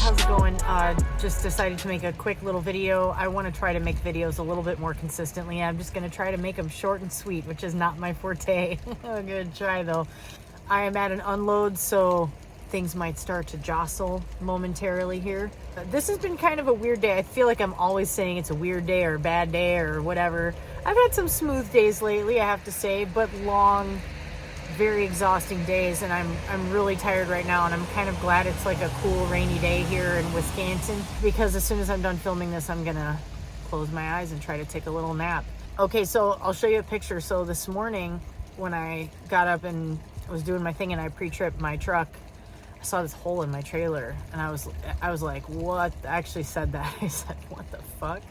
how's it going? Just decided to make a quick little video. I want to try to make videos a little bit more consistently. I'm just going to try to make them short and sweet, which is not my forte. I'm going to try though. I am at an unload, so things might start to jostle momentarily here. This has been kind of a weird day. I feel like I'm always saying it's a weird day or a bad day or whatever. I've had some smooth days lately, I have to say, but long, very exhausting days, and I'm really tired right now, and I'm kind of glad it's like a cool rainy day here in Wisconsin, because as soon as I'm done filming this, I'm gonna close my eyes and try to take a little nap. Okay, so I'll show you a picture. So this morning when I got up and was doing my thing and I pre-tripped my truck, I saw this hole in my trailer, and I was like, what? I actually said that. I said, what the fuck?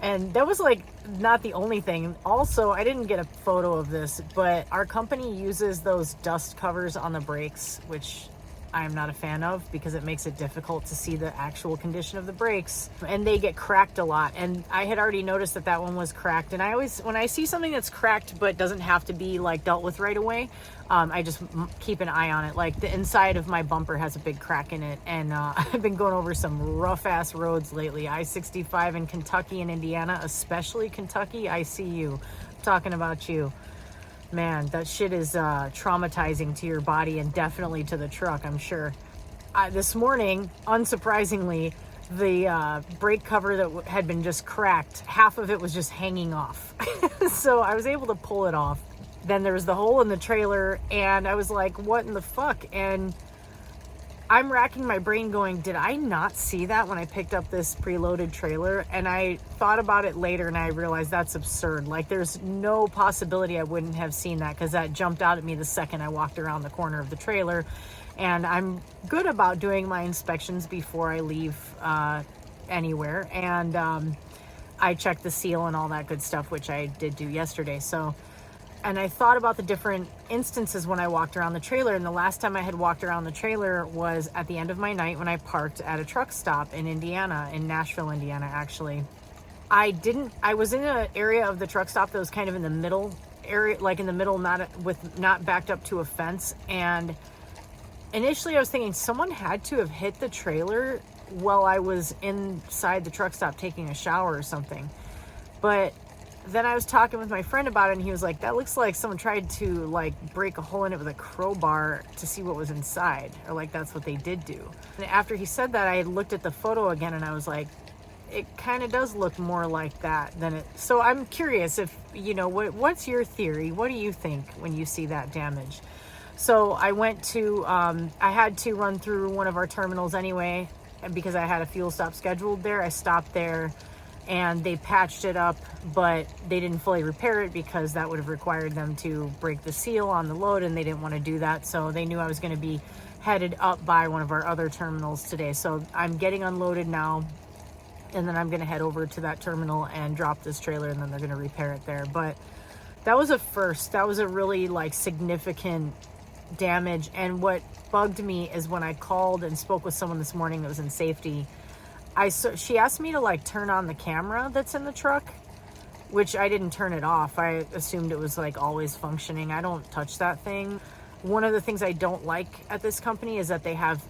And that was like not the only thing. Also, I didn't get a photo of this, but our company uses those dust covers on the brakes, which I'm not a fan of because it makes it difficult to see the actual condition of the brakes, and they get cracked a lot. And I had already noticed that that one was cracked, and I always, when I see something that's cracked but doesn't have to be like dealt with right away, I just keep an eye on it. Like the inside of my bumper has a big crack in it, and I've been going over some rough ass roads lately. I-65 in Kentucky and Indiana, especially Kentucky. I see you. I'm talking about you. Man, that shit is traumatizing to your body and definitely to the truck, I'm sure. This morning, unsurprisingly, the brake cover that had been just cracked, half of it was just hanging off. So I was able to pull it off. Then there was the hole in the trailer, and I was like, what in the fuck? And I'm racking my brain going, did I not see that when I picked up this preloaded trailer? And I thought about it later, and I realized that's absurd. Like, there's no possibility I wouldn't have seen that, because that jumped out at me the second I walked around the corner of the trailer. And I'm good about doing my inspections before I leave anywhere. And I checked the seal and all that good stuff, which I did do yesterday. And I thought about the different instances when I walked around the trailer. And the last time I had walked around the trailer was at the end of my night when I parked at a truck stop in Indiana, in Nashville, Indiana, actually. I was in an area of the truck stop that was kind of in the middle area, like in the middle, not backed up to a fence. And initially I was thinking someone had to have hit the trailer while I was inside the truck stop taking a shower or something. But then I was talking with my friend about it, and he was like, that looks like someone tried to like break a hole in it with a crowbar to see what was inside, or like that's what they did do. And after he said that, I looked at the photo again, and I was like, it kind of does look more like that than it. So I'm curious if, you know, what's your theory? What do you think when you see that damage? So I went to, I had to run through one of our terminals anyway, and because I had a fuel stop scheduled there, I stopped there. And they patched it up, but they didn't fully repair it because that would have required them to break the seal on the load, and they didn't want to do that. So they knew I was going to be headed up by one of our other terminals today. So I'm getting unloaded now, and then I'm going to head over to that terminal and drop this trailer, and then they're going to repair it there. But that was a first. That was a really like significant damage. And what bugged me is when I called and spoke with someone this morning that was in safety, she asked me to like turn on the camera that's in the truck, which I didn't turn it off. I assumed it was like always functioning. I don't touch that thing. One of the things I don't like at this company is that they have,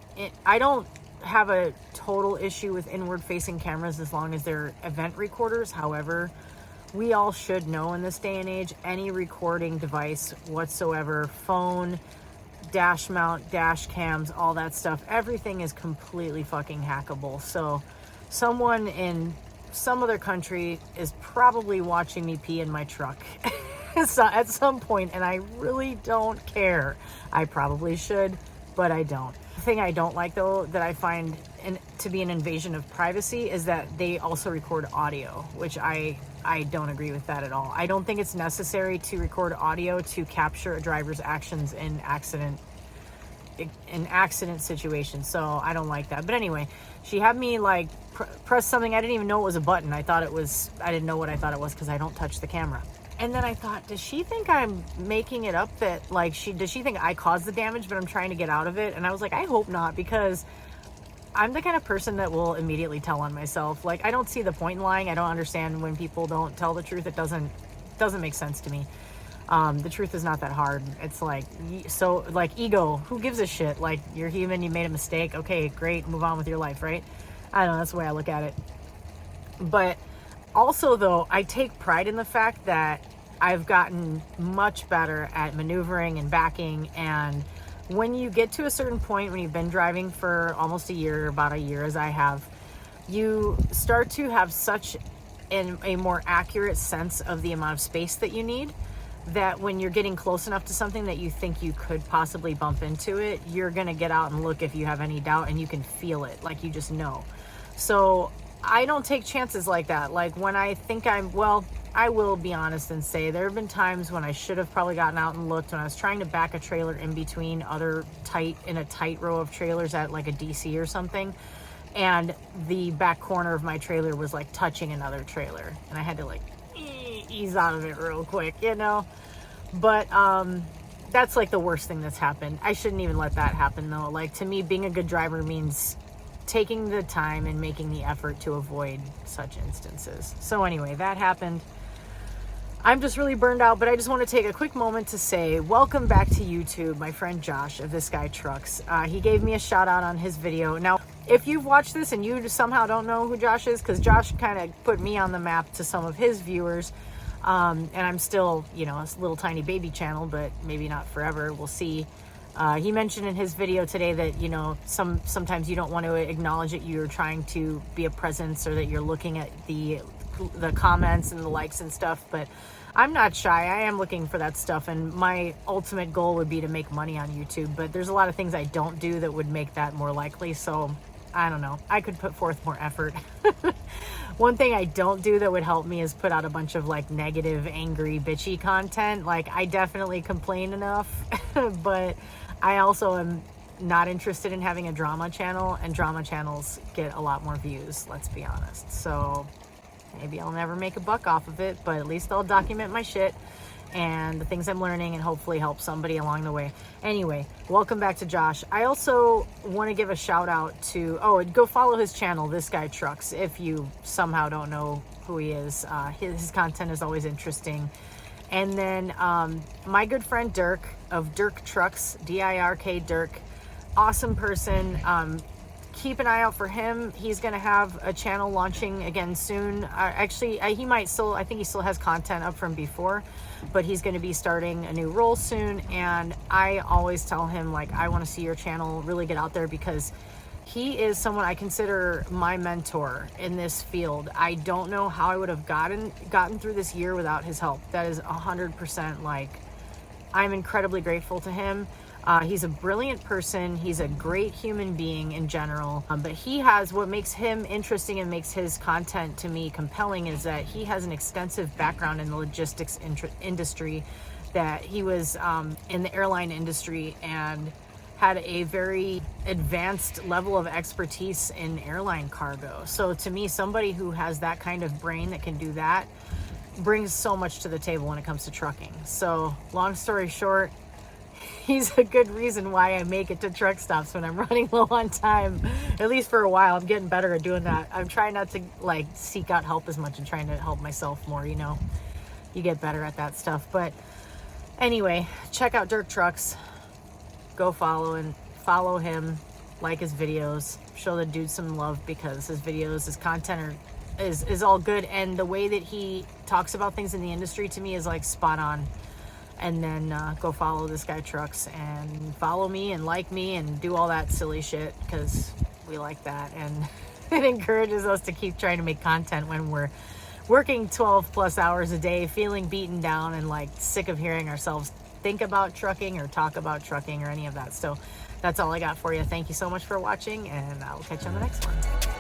I don't have a total issue with inward facing cameras as long as they're event recorders. However, we all should know in this day and age, any recording device whatsoever, phone, dash mount, dash cams, all that stuff, everything is completely fucking hackable. So someone in some other country is probably watching me pee in my truck so at some point, and I really don't care. I probably should, but I don't. The thing I don't like, though, that I find to be an invasion of privacy is that they also record audio, which I don't agree with that at all. I don't think it's necessary to record audio to capture a driver's actions in accident situations. So I don't like that. But anyway, she had me like press something. I didn't even know it was a button. I didn't know what I thought it was because I don't touch the camera. And then I thought, does she think I'm making it up that like does she think I caused the damage but I'm trying to get out of it? And I was like, I hope not, because I'm the kind of person that will immediately tell on myself. Like, I don't see the point in lying. I don't understand when people don't tell the truth. It doesn't make sense to me. The truth is not that hard. It's like, so like ego, who gives a shit? Like, you're human, you made a mistake. Okay, great. Move on with your life, right? I don't know. That's the way I look at it. But also though, I take pride in the fact that I've gotten much better at maneuvering and backing. And when you get to a certain point, when you've been driving for almost a year, about a year as I have, you start to have such a more accurate sense of the amount of space that you need, that when you're getting close enough to something that you think you could possibly bump into it, you're going to get out and look if you have any doubt, and you can feel it, like you just know. So I don't take chances like that. Like when I think I will be honest and say there have been times when I should have probably gotten out and looked when I was trying to back a trailer in between in a tight row of trailers at like a DC or something. And the back corner of my trailer was like touching another trailer, and I had to like ease out of it real quick, you know. But that's like the worst thing that's happened. I shouldn't even let that happen though. Like, to me, being a good driver means taking the time and making the effort to avoid such instances. So anyway, that happened. I'm just really burned out, but I just want to take a quick moment to say welcome back to YouTube, my friend Josh of This Guy Trucks. He gave me a shout out on his video. Now, if you've watched this and you somehow don't know who Josh is, because Josh kind of put me on the map to some of his viewers, and I'm still, you know, a little tiny baby channel, but maybe not forever. We'll see. He mentioned in his video today that, you know, sometimes you don't want to acknowledge that you're trying to be a presence, or that you're looking at the comments and the likes and stuff, but I'm not shy. I am looking for that stuff, and my ultimate goal would be to make money on YouTube, but there's a lot of things I don't do that would make that more likely. So I don't know, I could put forth more effort. One thing I don't do that would help me is put out a bunch of like negative, angry, bitchy content. Like, I definitely complain enough, but I also am not interested in having a drama channel, and drama channels get a lot more views, let's be honest. So maybe I'll never make a buck off of it, but at least I'll document my shit and the things I'm learning, and hopefully help somebody along the way. Anyway, welcome back to Josh. I also want to give a shout out to, go follow his channel, This Guy Trucks, if you somehow don't know who he is. His content is always interesting. And then my good friend Dirk of Dirk Trucks, D-I-R-K, Dirk, awesome person. Keep an eye out for him. He's going to have a channel launching again soon. Actually, he might still, I think he still has content up from before, but he's going to be starting a new role soon. And I always tell him, like, I want to see your channel really get out there, because he is someone I consider my mentor in this field. I don't know how I would have gotten through this year without his help. That is 100%, like, I'm incredibly grateful to him. He's a brilliant person. He's a great human being in general. But he has, what makes him interesting and makes his content to me compelling is that he has an extensive background in the logistics industry, that he was in the airline industry and had a very advanced level of expertise in airline cargo. So to me, somebody who has that kind of brain that can do that brings so much to the table when it comes to trucking. So long story short, he's a good reason why I make it to truck stops when I'm running low on time, at least for a while. I'm getting better at doing that. I'm trying not to like seek out help as much and trying to help myself more, you know. You get better at that stuff. But anyway, check out Dirk Trucks. Go follow him, like his videos, show the dude some love, because his videos, his content is all good, and the way that he talks about things in the industry to me is like spot on. And then go follow This Guy Trucks, and follow me and like me and do all that silly shit, because we like that, and it encourages us to keep trying to make content when we're working 12 plus hours a day, feeling beaten down and like sick of hearing ourselves think about trucking or talk about trucking or any of that. So that's all I got for you. Thank you so much for watching, and I'll catch you on the next one.